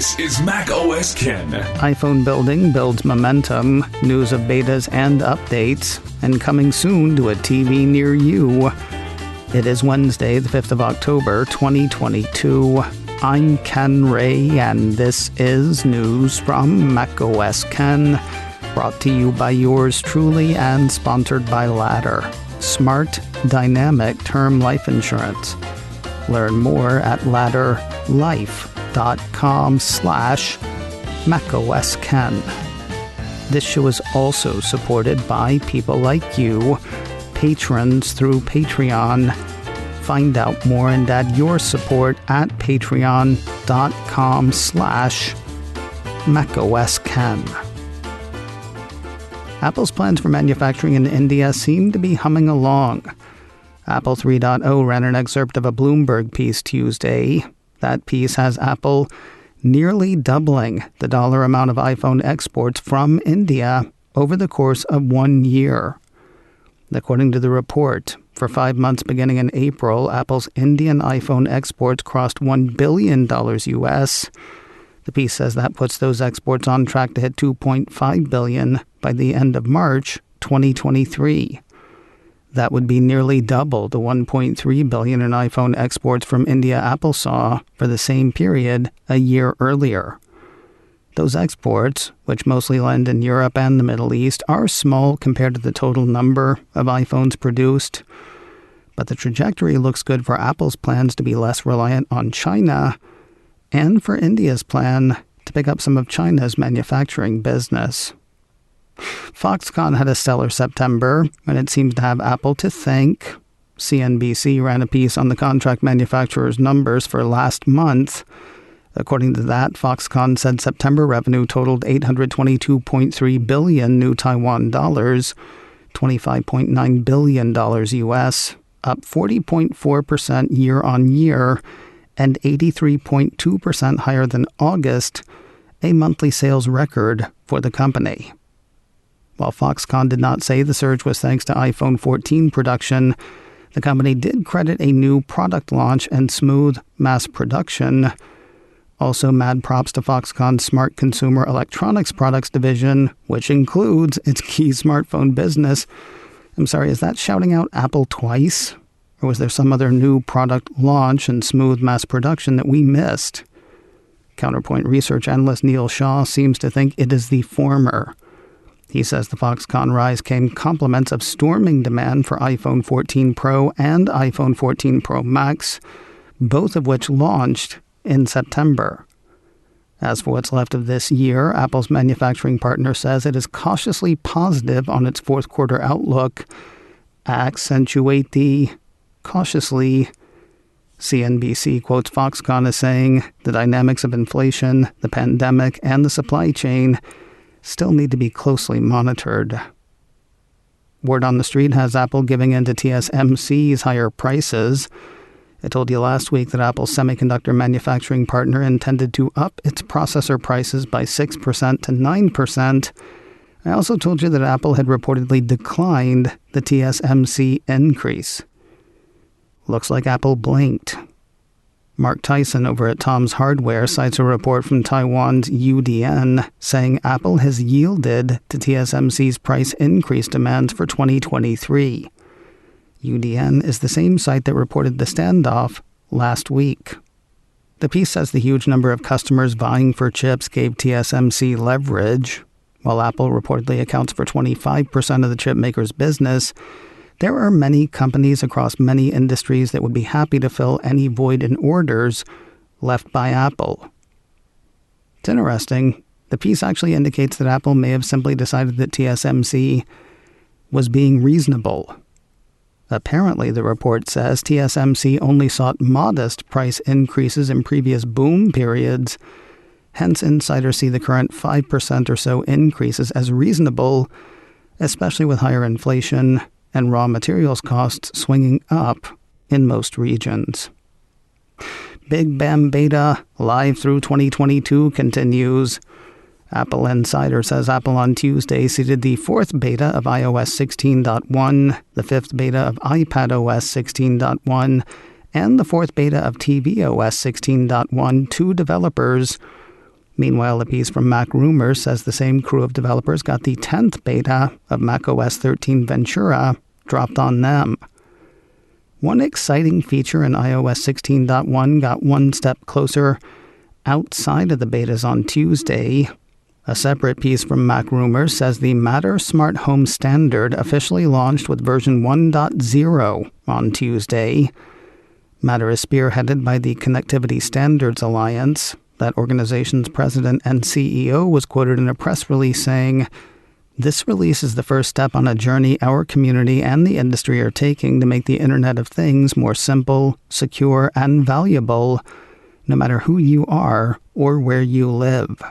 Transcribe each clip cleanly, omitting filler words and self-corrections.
This is Mac OS Ken. iPhone building builds momentum, news of betas and updates, and coming soon to a TV near you. It is Wednesday, the 5th of October, 2022. I'm Ken Ray, and this is news from Mac OS Ken, brought to you by yours truly and sponsored by Ladder, smart, dynamic term life insurance. Learn more at ladderlife.com/macOSKen. This show is also supported by people like you, patrons through Patreon. Find out more and add your support at patreon.com/macOSKen. Apple's plans for manufacturing in India seem to be humming along. Apple 3.0 ran an excerpt of a Bloomberg piece Tuesday. That piece has Apple nearly doubling the dollar amount of iPhone exports from India over the course of 1 year. According to the report, for 5 months beginning in April, Apple's Indian iPhone exports crossed $1 billion US. The piece says that puts those exports on track to hit $2.5 billion by the end of March 2023. That would be nearly double the $1.3 billion in iPhone exports from India Apple saw for the same period a year earlier. Those exports, which mostly land in Europe and the Middle East, are small compared to the total number of iPhones produced. But the trajectory looks good for Apple's plans to be less reliant on China, and for India's plan to pick up some of China's manufacturing business. Foxconn had a stellar September, and it seems to have Apple to thank. CNBC ran a piece on the contract manufacturer's numbers for last month. According to that, Foxconn said September revenue totaled 822.3 billion new Taiwan dollars, $25.9 billion US, up 40.4% year on year, and 83.2% higher than August, a monthly sales record for the company. While Foxconn did not say the surge was thanks to iPhone 14 production, the company did credit a new product launch and smooth mass production. Also, mad props to Foxconn's smart consumer electronics products division, which includes its key smartphone business. I'm sorry, is that shouting out Apple twice? Or was there some other new product launch and smooth mass production that we missed? Counterpoint research analyst Neil Shaw seems to think it is the former. He says the Foxconn rise came compliments of storming demand for iPhone 14 Pro and iPhone 14 Pro Max, both of which launched in September. As for what's left of this year, Apple's manufacturing partner says it is cautiously positive on its fourth quarter outlook. Accentuate the cautiously. CNBC quotes Foxconn as saying the dynamics of inflation, the pandemic, and the supply chain still need to be closely monitored. Word on the street has Apple giving in to TSMC's higher prices. I told you last week that Apple's semiconductor manufacturing partner intended to up its processor prices by 6% to 9%. I also told you that Apple had reportedly declined the TSMC increase. Looks like Apple blinked. Mark Tyson over at Tom's Hardware cites a report from Taiwan's UDN saying Apple has yielded to TSMC's price increase demands for 2023. UDN is the same site that reported the standoff last week. The piece says the huge number of customers vying for chips gave TSMC leverage. While Apple reportedly accounts for 25% of the chip maker's business, there are many companies across many industries that would be happy to fill any void in orders left by Apple. It's interesting. The piece actually indicates that Apple may have simply decided that TSMC was being reasonable. Apparently, the report says TSMC only sought modest price increases in previous boom periods. Hence, insiders see the current 5% or so increases as reasonable, especially with higher inflation and raw materials costs swinging up in most regions. Big Bam Beta, live through 2022, continues. Apple Insider says Apple on Tuesday seeded the fourth beta of iOS 16.1, the fifth beta of iPadOS 16.1, and the fourth beta of tvOS 16.1 to developers Meanwhile, a piece from Mac Rumors says the same crew of developers got the 10th beta of macOS 13 Ventura dropped on them. One exciting feature in iOS 16.1 got one step closer outside of the betas on Tuesday. A separate piece from Mac Rumors says the Matter Smart Home Standard officially launched with version 1.0 on Tuesday. Matter is spearheaded by the Connectivity Standards Alliance. That organization's president and CEO was quoted in a press release saying, "This release is the first step on a journey our community and the industry are taking to make the Internet of Things more simple, secure, and valuable, no matter who you are or where you live."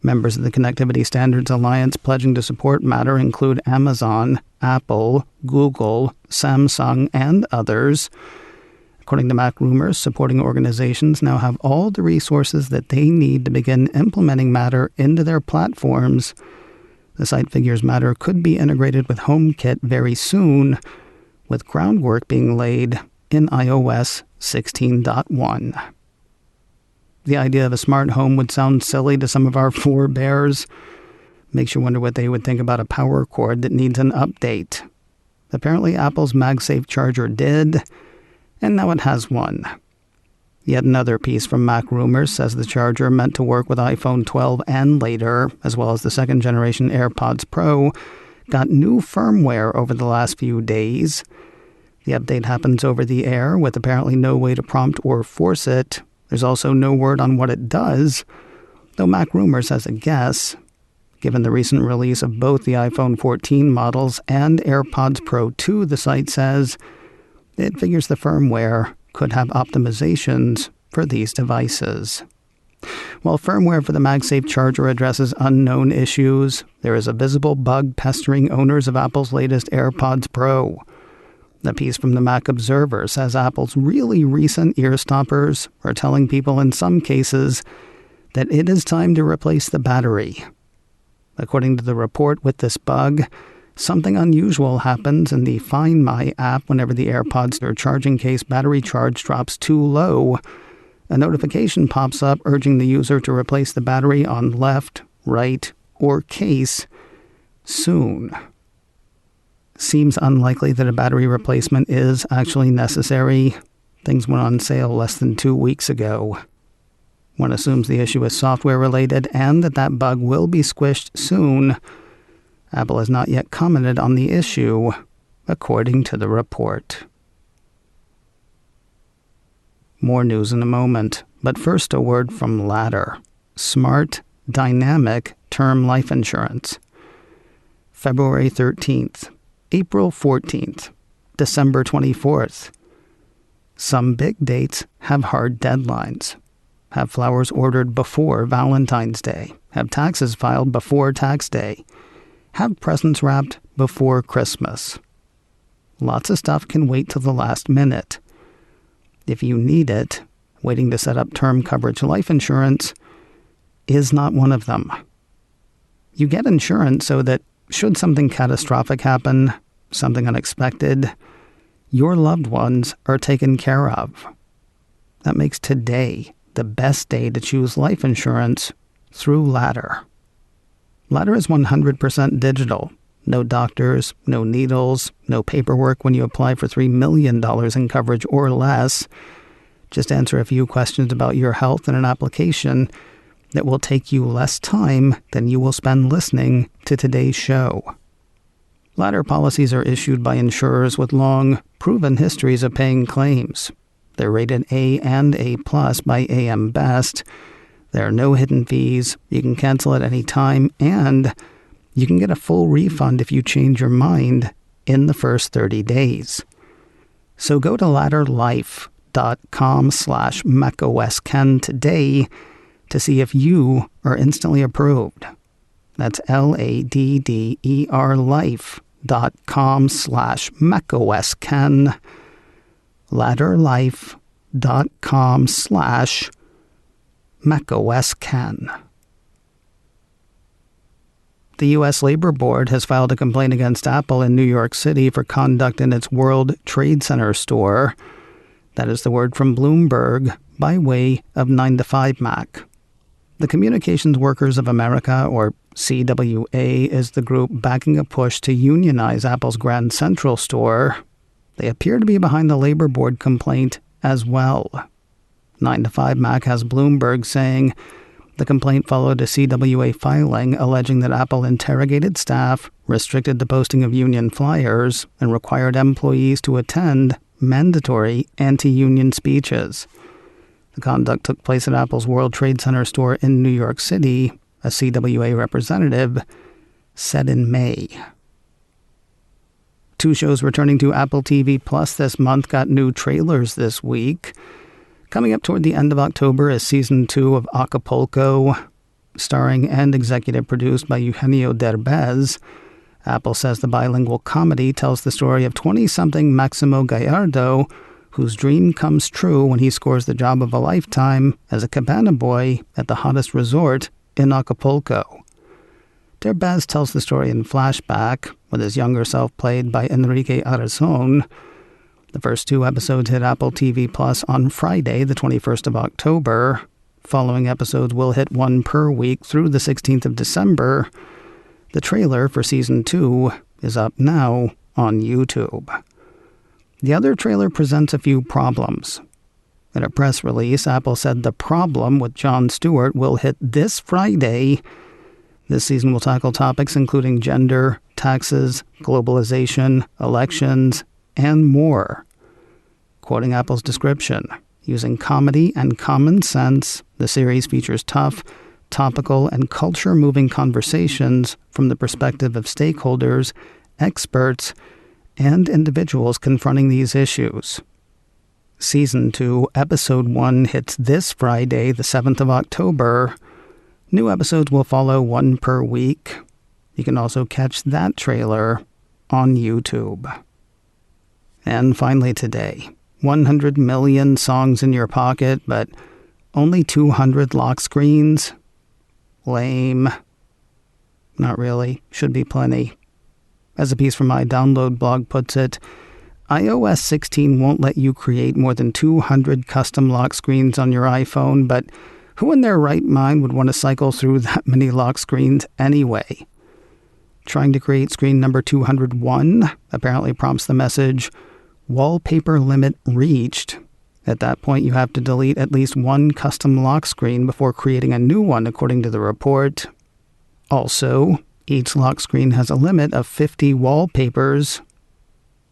Members of the Connectivity Standards Alliance pledging to support Matter include Amazon, Apple, Google, Samsung, and others. According to Mac Rumors, supporting organizations now have all the resources that they need to begin implementing Matter into their platforms. The site figures Matter could be integrated with HomeKit very soon, with groundwork being laid in iOS 16.1. The idea of a smart home would sound silly to some of our forebears. Makes you wonder what they would think about a power cord that needs an update. Apparently Apple's MagSafe charger did, and now it has one. Yet another piece from Mac Rumors says the charger, meant to work with iPhone 12 and later, as well as the second-generation AirPods Pro, got new firmware over the last few days. The update happens over the air, with apparently no way to prompt or force it. There's also no word on what it does, though Mac Rumors has a guess. Given the recent release of both the iPhone 14 models and AirPods Pro 2, the site says, it figures the firmware could have optimizations for these devices. While firmware for the MagSafe charger addresses unknown issues, there is a visible bug pestering owners of Apple's latest AirPods Pro. The piece from the Mac Observer says Apple's really recent ear stoppers are telling people in some cases that it is time to replace the battery. According to the report with this bug, something unusual happens in the Find My app whenever the AirPods or charging case battery charge drops too low. A notification pops up urging the user to replace the battery on left, right, or case soon. Seems unlikely that a battery replacement is actually necessary. Things went on sale less than 2 weeks ago. One assumes the issue is software related and that bug will be squished soon. Apple has not yet commented on the issue, according to the report. More news in a moment, but first a word from Ladder. Smart, dynamic term life insurance. February 13th, April 14th, December 24th. Some big dates have hard deadlines. Have flowers ordered before Valentine's Day. Have taxes filed before tax day. Have presents wrapped before Christmas. Lots of stuff can wait till the last minute. If you need it, waiting to set up term coverage life insurance is not one of them. You get insurance so that should something catastrophic happen, something unexpected, your loved ones are taken care of. That makes today the best day to choose life insurance through Ladder. Ladder is 100% digital. No doctors, no needles, no paperwork when you apply for $3 million in coverage or less. Just answer a few questions about your health in an application that will take you less time than you will spend listening to today's show. Ladder policies are issued by insurers with long, proven histories of paying claims. They're rated A and A+ by AM Best. There are no hidden fees, you can cancel at any time, and you can get a full refund if you change your mind in the first 30 days. So go to ladderlife.com/macOSKen today to see if you are instantly approved. That's LADDER life.com/macOSKen. ladderlife.com/macOSKen. The U.S. Labor Board has filed a complaint against Apple in New York City for conduct in its World Trade Center store. That is the word from Bloomberg by way of 9to5Mac. The Communications Workers of America, or CWA, is the group backing a push to unionize Apple's Grand Central store. They appear to be behind the Labor Board complaint as well. 9 to 5 Mac has Bloomberg saying the complaint followed a CWA filing alleging that Apple interrogated staff, restricted the posting of union flyers, and required employees to attend mandatory anti-union speeches. The conduct took place at Apple's World Trade Center store in New York City, a CWA representative said in May. 2 shows returning to Apple TV Plus this month got new trailers this week. Coming up toward the end of October is Season 2 of Acapulco, starring and executive produced by Eugenio Derbez. Apple says the bilingual comedy tells the story of 20-something Maximo Gallardo, whose dream comes true when he scores the job of a lifetime as a cabana boy at the hottest resort in Acapulco. Derbez tells the story in flashback, with his younger self played by Enrique Arazón. The first 2 episodes hit Apple TV Plus on Friday, the 21st of October. Following episodes will hit 1 per week through the 16th of December. The trailer for Season 2 is up now on YouTube. The other trailer presents a few problems. In a press release, Apple said the problem with Jon Stewart will hit this Friday. This season will tackle topics including gender, taxes, globalization, elections, and more. Quoting Apple's description, using comedy and common sense, the series features tough, topical, and culture-moving conversations from the perspective of stakeholders, experts, and individuals confronting these issues. Season 2, Episode 1 hits this Friday, the 7th of October. New episodes will follow 1 per week. You can also catch that trailer on YouTube. And finally today, 100 million songs in your pocket, but only 200 lock screens? Lame. Not really. Should be plenty. As a piece from my download blog puts it, iOS 16 won't let you create more than 200 custom lock screens on your iPhone, but who in their right mind would want to cycle through that many lock screens anyway? Trying to create screen number 201 apparently prompts the message, "Wallpaper limit reached." At that point, you have to delete at least 1 custom lock screen before creating a new one, according to the report. Also, each lock screen has a limit of 50 wallpapers.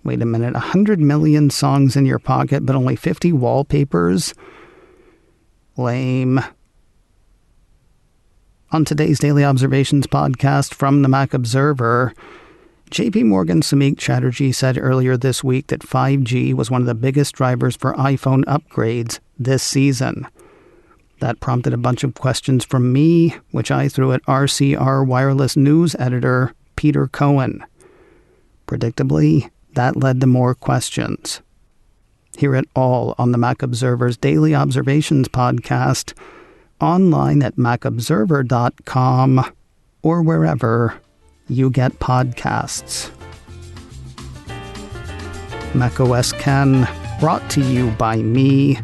Wait a minute, 100 million songs in your pocket, but only 50 wallpapers? Lame. On today's Daily Observations podcast from the Mac Observer, JP Morgan's Samik Chatterjee said earlier this week that 5G was one of the biggest drivers for iPhone upgrades this season. That prompted a bunch of questions from me, which I threw at RCR Wireless News editor Peter Cohen. Predictably, that led to more questions. Hear it all on the Mac Observer's Daily Observations podcast, online at macobserver.com, or wherever you get podcasts. macOS Ken, brought to you by me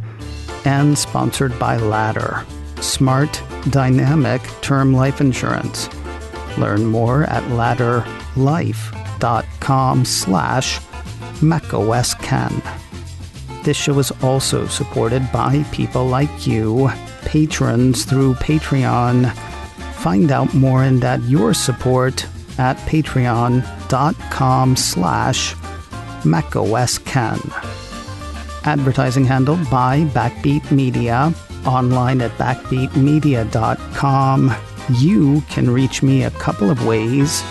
and sponsored by Ladder, smart, dynamic term life insurance. Learn more at ladderlife.com/macOSKen. This show is also supported by people like you, patrons through Patreon. Find out more and add your support at patreon.com/macOSKen. Advertising handled by Backbeat Media, online at backbeatmedia.com. You can reach me a couple of ways.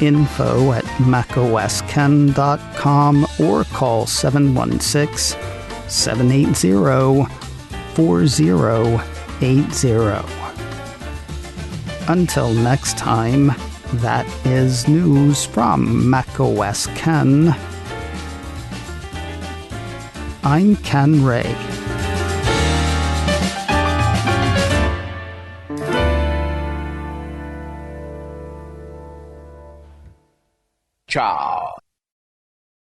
Info at macosken.com or call 716-780-4080. Until next time, that is news from macOS Ken. I'm Ken Ray. Ciao.